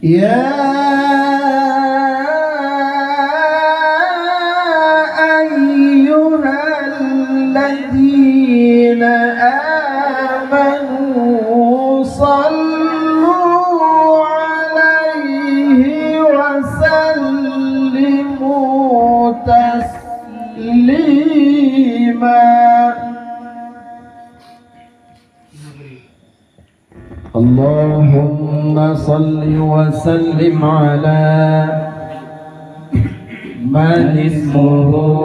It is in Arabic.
يا أيها الذين آمنوا صلوا عليه وسلموا تسليما. اللهم صل وسلم على من اسمه